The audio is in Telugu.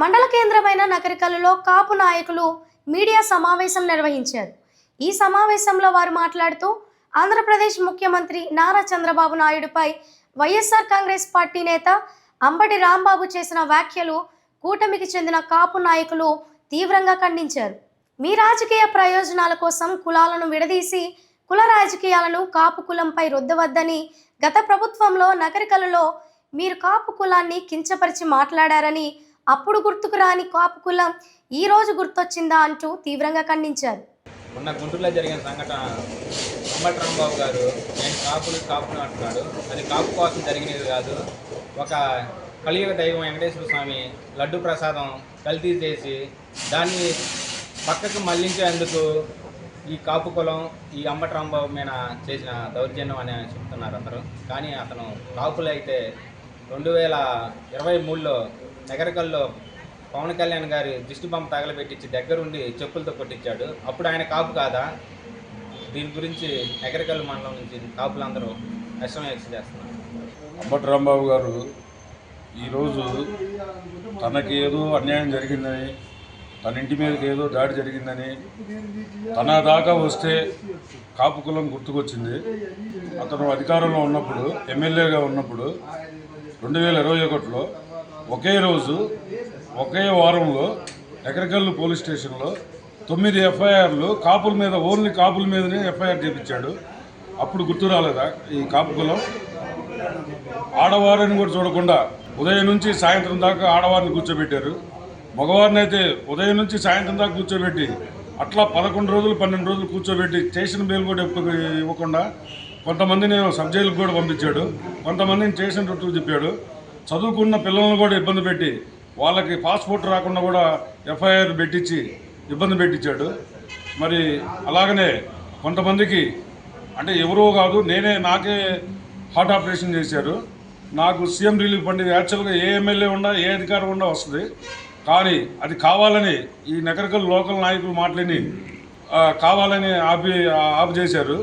మండల కేంద్రమైన నకరికల్లులో కాపు నాయకులు మీడియా సమావేశం నిర్వహించారు. ఈ సమావేశంలో వారు మాట్లాడుతూ ఆంధ్రప్రదేశ్ ముఖ్యమంత్రి నారా చంద్రబాబు నాయుడుపై వైఎస్ఆర్ కాంగ్రెస్ పార్టీ నేత అంబటి రాంబాబు చేసిన వ్యాఖ్యలు కూటమికి చెందిన కాపు నాయకులు తీవ్రంగా ఖండించారు. మీ రాజకీయ ప్రయోజనాల కోసం కులాలను విడదీసి కుల రాజకీయాలను కాపు కులంపై రుద్దవద్దని, గత ప్రభుత్వంలో నకరికల్లులో మీరు కాపు కులాన్ని కించపరిచి మాట్లాడారని, అప్పుడు గుర్తుకు రాని కాపు కులం ఈ రోజు గుర్తొచ్చిందా అంటూ తీవ్రంగా ఖండించారు. మొన్న గుంటూరులో జరిగిన సంఘటన అంబటి రాంబాబు గారు నేను కాపులు అంటున్నాడు. అది కాపు కోసం జరిగినది కాదు. ఒక కలియుగ దైవం వెంకటేశ్వర స్వామి లడ్డు ప్రసాదం కల్తీ చేసి దాన్ని పక్కకు మళ్లించేందుకు ఈ కాపు కులం ఈ అంబటి రాంబాబు మీద చేసిన దౌర్జన్యం అని చెప్తున్నారు అందరూ. కానీ అతను కాపులైతే 2023లో నగరికల్లో పవన్ కళ్యాణ్ గారి దిష్టి బొమ్మ తగలబెట్టించి దగ్గరుండి చెప్పులతో కొట్టించాడు. అప్పుడు ఆయన కాపు కాదా? దీని గురించి నగరికల్లు మండలం నుంచి కాపులందరూ వ్యక్తం చేస్తున్నారు. అంబటి రాంబాబు గారు ఈరోజు తనకి ఏదో అన్యాయం జరిగిందని, తన ఇంటి మీదకి ఏదో దాడి జరిగిందని తన దాకా వస్తే కాపు కులం గుర్తుకొచ్చింది. అతను అధికారంలో ఉన్నప్పుడు, ఎమ్మెల్యేగా ఉన్నప్పుడు 2021లో ఒకే రోజు ఒకే వారంలో నకరికల్లు పోలీస్ స్టేషన్లో 9 ఎఫ్ఐఆర్లు కాపుల మీద, ఓన్లీ కాపుల మీదనే ఎఫ్ఐఆర్ చేపించాడు. అప్పుడు గుర్తు రాలేదా ఈ కాపు కులం? ఆడవారిని కూడా చూడకుండా ఉదయం నుంచి సాయంత్రం దాకా ఆడవారిని కూర్చోబెట్టారు. మగవారిని అయితే ఉదయం నుంచి సాయంత్రం దాకా కూర్చోబెట్టి అట్లా 11 రోజులు 12 రోజులు కూర్చోబెట్టి స్టేషన్ బెయిల్ కూడా ఇవ్వకుండా కొంతమందిని సబ్ జైలుకు కూడా పంపించాడు. కొంతమందిని స్టేషన్ చుట్టూ చెప్పాడు. చదువుకున్న పిల్లలను కూడా ఇబ్బంది పెట్టి వాళ్ళకి పాస్పోర్ట్ రాకుండా కూడా ఎఫ్ఐఆర్ పెట్టించి ఇబ్బంది పెట్టించాడు. మరి అలాగనే కొంతమందికి అంటే ఎవరో కాదు, నాకే హార్ట్ ఆపరేషన్ చేశారు. నాకు సీఎం రిలీఫ్ ఫండ్ యాక్చువల్గా ఏ ఎమ్మెల్యే ఉండా ఏ అధికారం ఉండా వస్తుంది. కానీ అది కావాలని ఈ నకరికల్ లోకల్ నాయకులు మాటలని కావాలని ఆపు చేశారు.